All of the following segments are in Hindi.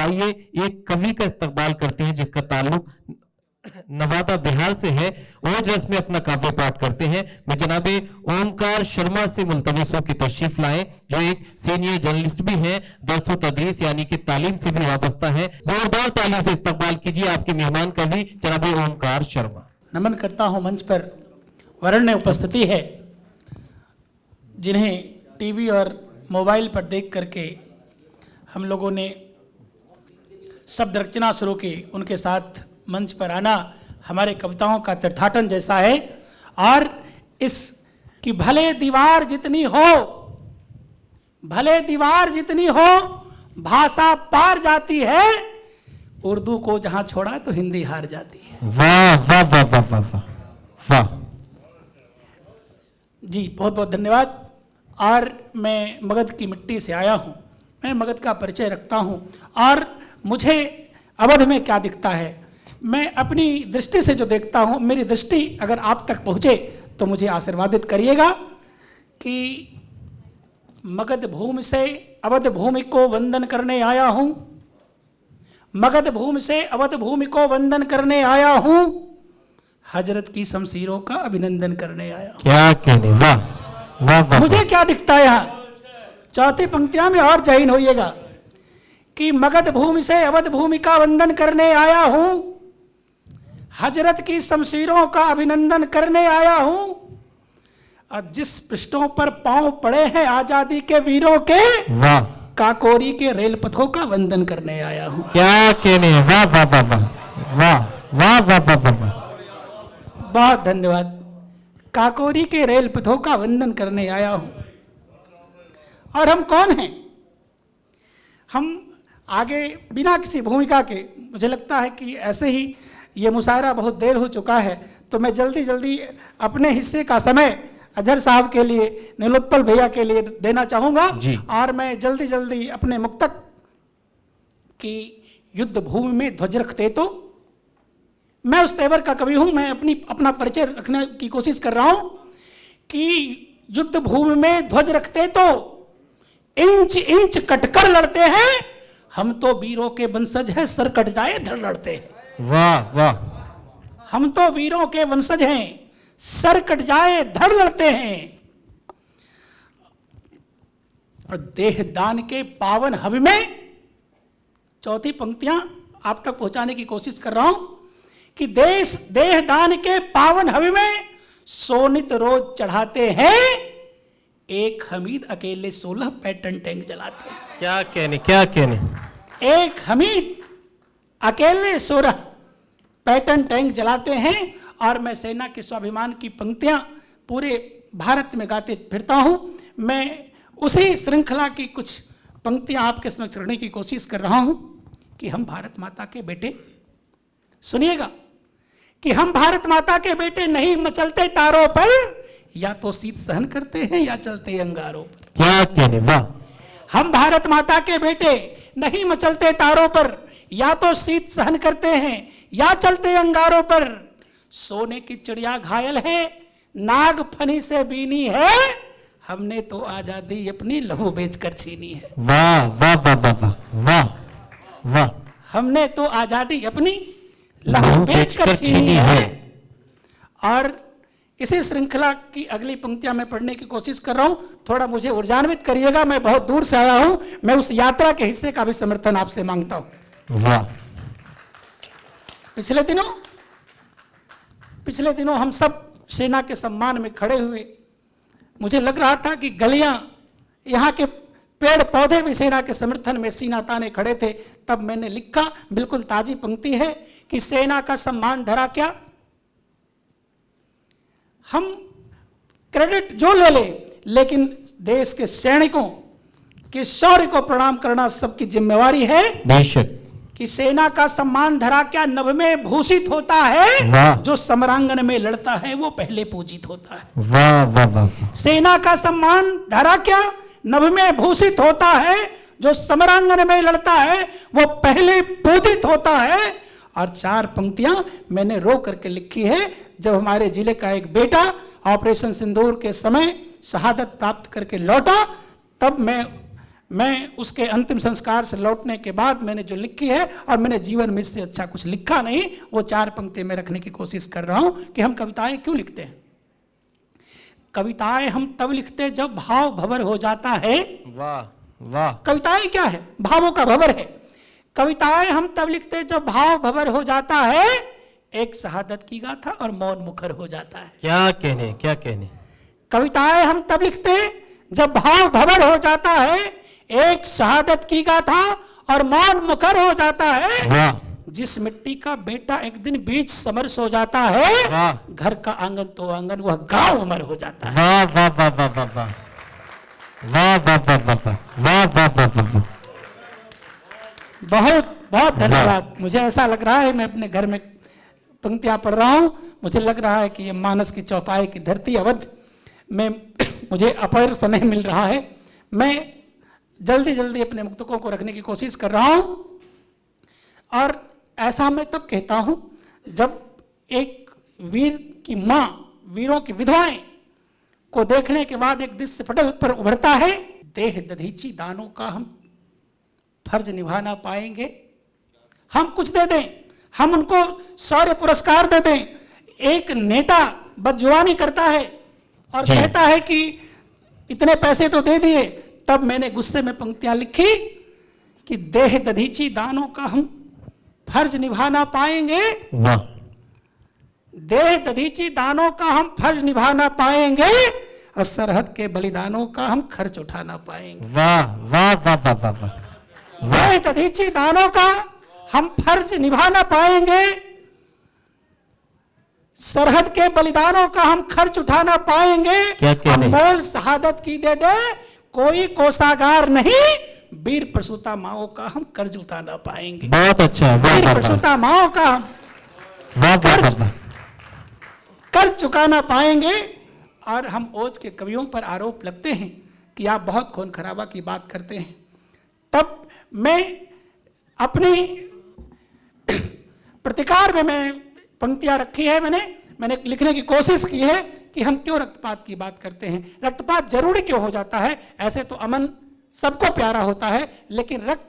तो आइए एक कवि का इस्तकबाल करते हैं जिसका ताल्लुक नवादा बिहार से है। ओज रस में अपना काव्य पाठ करते हैं। मैं जनाबे ओमकार शर्मा से मुल्तमिस हूं कि तशरीफ लाएं, जो एक सीनियर जर्नलिस्ट भी हैं, दरसो तदरीस यानी कि तालीम से भी वाबस्ता है। जोरदार ताली से इस्तकबाल कीजिए आपके मेहमान कवि जनाबे ओमकार शर्मा। नमन करता हूं मंच पर वरेण्य उपस्थिति है, जिन्हें टीवी और मोबाइल पर देख करके हम लोगों ने शब्द रचना शुरू की। उनके साथ मंच पर आना हमारे कविताओं का तीर्थाटन जैसा है। और इस कि भले दीवार जितनी हो भाषा पार जाती है, उर्दू को जहां छोड़ा तो हिंदी हार जाती है। वाह वाह वाह वाह वाह वाह वाह जी, बहुत बहुत धन्यवाद। और मैं मगध की मिट्टी से आया हूँ, मैं मगध का परिचय रखता हूँ। और मुझे अवध में क्या दिखता है, मैं अपनी दृष्टि से जो देखता हूँ, मेरी दृष्टि अगर आप तक पहुँचे तो मुझे आशीर्वादित करिएगा कि मगध भूमि से अवध भूमि को वंदन करने आया हूँ, मगध भूमि से अवध भूमि को वंदन करने आया हूँ, हजरत की शमशीरों का अभिनंदन करने आया हूँ। क्या कहने, वाह वाह वाह। मुझे क्या दिखता है यहाँ, चौथी पंक्तियां में और जहीन होइएगा कि मगध भूमि से अवध भूमि का वंदन करने आया हूं, हजरत की शमशीरों का अभिनंदन करने आया हूं, और जिस पृष्ठों पर पांव पड़े हैं आजादी के वीरों के, वाह, काकोरी के रेल पथों का वंदन करने आया हूं। क्या कहने, वाह वाह वाह वाह वाह वाह वाह वाह वाह वाह। बहुत धन्यवाद। काकोरी के रेल पथों का वंदन करने आया हूं। और हम कौन हैं? हम आगे बिना किसी भूमिका के, मुझे लगता है कि ऐसे ही ये मुशायरा बहुत देर हो चुका है, तो मैं जल्दी जल्दी अपने हिस्से का समय अजहर साहब के लिए, नीलोत्पल भैया के लिए देना चाहूँगा। और मैं जल्दी जल्दी अपने मुक्तक की युद्ध भूमि में ध्वज रखते तो, मैं उस तेवर का कवि हूँ। मैं अपना परिचय रखने की कोशिश कर रहा हूँ कि युद्ध भूमि में ध्वज रखते तो इंच इंच कटकर लड़ते हैं, हम तो वीरों के वंशज हैं, सर कट जाए धड़ लड़ते हैं। वाह वाह। हम तो वीरों के वंशज हैं, सर कट जाए धड़ लड़ते हैं। और देहदान के पावन हवि में, चौथी पंक्तियां आप तक पहुंचाने की कोशिश कर रहा हूं कि देहदान के पावन हवि में सोनित रोज चढ़ाते हैं, एक हमीद अकेले 16 पैटर्न टैंक जलाते हैं। क्या कहने, क्या कहने। एक हमीद अकेले 16 पैटर्न टैंक जलाते हैं। और मैं सेना के स्वाभिमान की पंक्तियां पूरे भारत में गाते फिरता हूं। मैं उसी श्रृंखला की कुछ पंक्तियां आपके समक्ष रखने की कोशिश कर रहा हूं कि हम भारत माता के बेटे, सुनिएगा, कि हम भारत माता के बेटे नहीं मचलते तारों पर, या तो शीत सहन करते हैं या चलते अंगारों पर। क्या कहने, वाह। हम भारत माता के बेटे नहीं मचलते तारों पर, या तो शीत सहन करते हैं या चलते अंगारों पर। सोने की चिड़िया घायल है, नाग फनी से बीनी है, हमने तो आजादी अपनी लहू बेचकर छीनी है। वाह वाह वाह वाह वाह वाह वाह। हमने तो आजादी अपनी लहू बेचकर छीनी है। और इसी श्रृंखला की अगली पंक्तियां मैं पढ़ने की कोशिश कर रहा हूं। थोड़ा मुझे ऊर्जान्वित करिएगा, मैं बहुत दूर से आया हूं, मैं उस यात्रा के हिस्से का भी समर्थन आपसे मांगता हूं। वाह। पिछले दिनों हम सब सेना के सम्मान में खड़े हुए। मुझे लग रहा था कि गलियां, यहाँ के पेड़ पौधे भी सेना के समर्थन में सीना ताने खड़े थे। तब मैंने लिखा, बिल्कुल ताजी पंक्ति है, कि सेना का सम्मान धरा क्या, हम क्रेडिट जो ले ले, लेकिन देश के सैनिकों के शौर्य को प्रणाम करना सबकी जिम्मेवारी है। बेशक। कि सेना का सम्मान धरा क्या, नभ में भूषित होता है, जो समरांगन में लड़ता है वो पहले पूजित होता है। वाह वाह वाह। सेना का सम्मान धरा क्या, नभ में भूषित होता है, जो समरांगन में लड़ता है वो पहले पूजित होता है। और 4 पंक्तियां मैंने रो करके लिखी है। जब हमारे जिले का एक बेटा ऑपरेशन सिंदूर के समय शहादत प्राप्त करके लौटा, तब मैं मैं उसके अंतिम संस्कार से लौटने के बाद मैंने जो लिखी है, और मैंने जीवन में इससे अच्छा कुछ लिखा नहीं, वो 4 पंक्ति में रखने की कोशिश कर रहा हूं कि हम कविताएं क्यों लिखते हैं। कविताएं हम तब लिखते हैं जब भाव भंवर हो जाता है। वाह वाह। कविताएं क्या है? भावों का भंवर है। कविताएं हम तब लिखते हैं जब भाव भंवर हो जाता है, एक शहादत की गाथा और मौन मुखर हो जाता है। क्या कहने, क्या कहने। कविताएं हम तब लिखते हैं जब भाव भंवर हो जाता है, एक शहादत की गाथा और मौन मुखर हो जाता है। वाह। जिस मिट्टी का बेटा एक दिन बीच समरस हो जाता है, वाह। घर का आंगन तो आंगन वह गांव अमर हो जाता है। वाह वाह वाह वाह वाह वाह वाह वाह वाह वाह वाह वाह वाह वाह वाह। बहुत बहुत धन्यवाद। मुझे ऐसा लग रहा है मैं अपने घर में पंक्तियां पढ़ रहा हूं, मुझे लग रहा है कि ये मानस की चौपाई की धरती अवध में मुझे अपार स्नेह मिल रहा है। मैं जल्दी जल्दी अपने मुक्तकों को रखने की कोशिश कर रहा हूं, और ऐसा मैं तब कहता हूं जब एक वीर की मां वीरों की विधवाएं को देखने के बाद एक दृश्य पटल पर उभरता है, देह दधीची दानों का हम फर्ज निभा ना पाएंगे। हम कुछ दे दें, हम उनको शौर्य पुरस्कार दे दें। एक नेता बदजुबानी करता है और कहता है कि इतने पैसे तो दे दिए, तब मैंने गुस्से में पंक्तियां लिखी कि देह दधीची दानों का हम फर्ज निभा ना पाएंगे। वाह। देह दधीची दानों का हम फर्ज निभा ना पाएंगे, और सरहद के बलिदानों का हम खर्च उठा ना पाएंगे। वाह वाह वाह वाह वाह वाह। देह दधीची दानों का हम फर्ज निभा ना पाएंगे, सरहद के बलिदानों का हम खर्च उठा ना पाएंगे। क्या कहने। अनमोल शहादत की दे दे कोई कोषागार नहीं, वीर प्रसूता माओ का हम कर्ज उठा ना पाएंगे। बहुत अच्छा। वाह वीर वाह वाह प्रसूता माओ का हम वाह वाह वाह वाह। कर्ज चुका ना पाएंगे। और हम ओज के कवियों पर आरोप लगते हैं कि आप बहुत खून खराबा की बात करते हैं। तब मैं अपनी प्रतिकार में मैं पंक्तियां रखी है, मैंने लिखने की कोशिश की है कि हम क्यों रक्तपात की बात करते हैं, रक्तपात जरूरी क्यों हो जाता है। ऐसे तो अमन सबको प्यारा होता है, लेकिन रक्त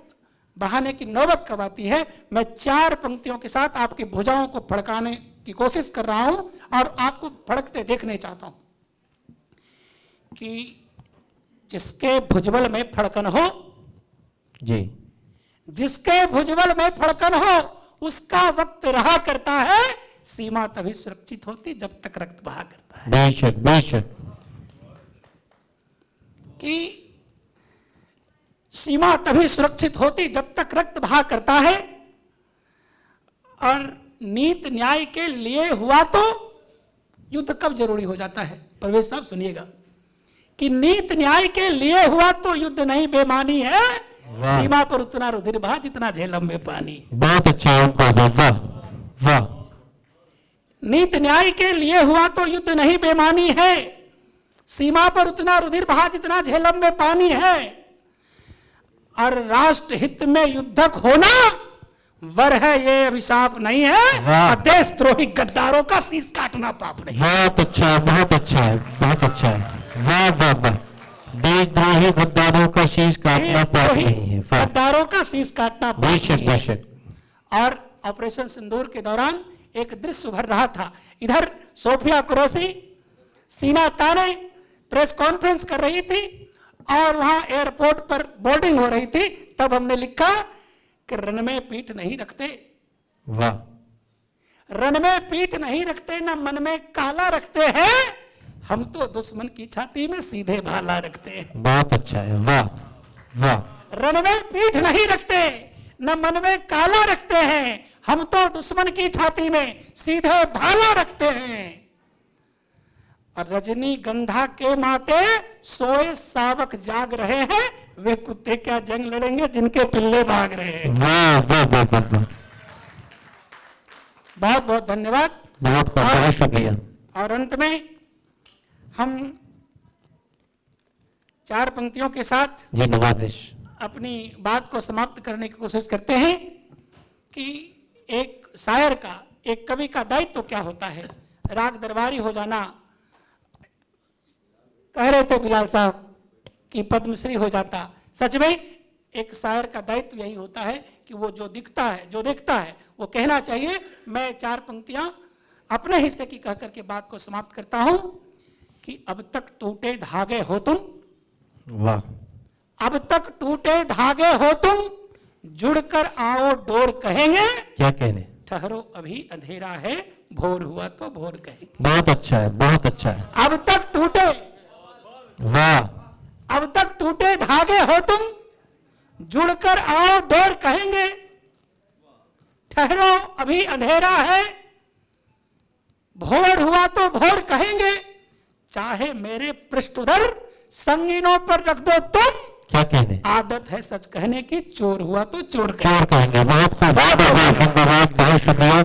बहाने की नौबत कब आती है। मैं 4 पंक्तियों के साथ आपकी भुजाओं को फड़काने की कोशिश कर रहा हूं, और आपको फड़कते देखने चाहता हूं कि जिसके भुजबल में फड़कन हो, जी, जिसके भुजबल में फड़कन हो, उसका वक्त रहा करता है। सीमा तभी सुरक्षित होती जब तक रक्त बहा करता है। बेशक बेशक। कि सीमा तभी सुरक्षित होती जब तक रक्त बहा करता है। और नीत न्याय के लिए हुआ तो युद्ध कब जरूरी हो जाता है। परवेश साहब सुनिएगा कि नीत न्याय के लिए हुआ तो युद्ध नहीं बेमानी है, सीमा पर उतना रुधिर बहा जितना झेलम में पानी। बहुत अच्छा। वाह वाह। नीत न्याय के लिए हुआ तो युद्ध नहीं बेमानी है, सीमा पर उतना रुधिर बहा जितना झेलम में पानी है। और राष्ट्र हित में युद्धक होना वर है, ये अभिशाप नहीं है। और देशद्रोही गद्दारों का शीश काटना पाप नहीं। बहुत अच्छा, बहुत अच्छा है, बहुत अच्छा है। वाह वाह वाह। देशद्रोही गद्दारों का शीश काटना पाप नहीं है। गद्दारों का शीश काटना पाप बेशक नहीं है। बेशक। और ऑपरेशन सिंदूर के दौरान एक दृश्य उभर रहा था। इधर सोफिया कुरैशी सीना ताने प्रेस कॉन्फ्रेंस कर रही थी, और वहां एयरपोर्ट पर बोर्डिंग हो रही थी। तब हमने लिखा कि रन में पीठ नहीं रखते। वाह। रन में पीठ नहीं रखते, न मन में काला रखते हैं, हम तो दुश्मन की छाती में सीधे भाला रखते हैं। बहुत अच्छा है। वाह वाह। रन में पीठ नहीं रखते, न मन में काला रखते हैं, हम तो दुश्मन की छाती में सीधे भाला रखते हैं। और रजनी गंधा के माते सोए सावक जाग रहे हैं, वे कुत्ते क्या जंग लड़ेंगे जिनके पिल्ले भाग रहे हैं। वाह वाह वाह वाह। बहुत बहुत धन्यवाद। बहुत बहुत शुक्रिया। और अंत में हम 4 पंक्तियों के साथ जी नवाजिश अपनी बात को समाप्त करने की कोशिश करते हैं कि एक शायर का, एक कवि का दायित्व तो क्या होता है। राग दरबारी हो जाना, कह रहे थे बिलाल साहब कि पद्मश्री हो जाता, सच में एक शायर का दायित्व यही होता है कि वो जो दिखता है, जो देखता है वो कहना चाहिए। मैं 4 पंक्तियां अपने हिस्से की कह करके बात को समाप्त करता हूं कि अब तक टूटे धागे हो तुम, वाह, अब तक टूटे धागे हो तुम, जुड़कर आओ डोर कहेंगे, क्या कहने, ठहरो अभी अंधेरा है, भोर हुआ तो भोर कहेंगे। बहुत अच्छा है, बहुत अच्छा है, अब तक टूटे, वाह, अब तक टूटे धागे हो तुम, जुड़कर आओ डोर कहेंगे, ठहरो अभी अंधेरा है, भोर हुआ तो भोर कहेंगे, चाहे मेरे पृष्ठ उधर संगीनों पर रख दो तुम, क्या कहने, आदत है सच कहने की, चोर हुआ तो चोर चोर कहेंगे। बहुत खूब, बहुत शुक्रिया।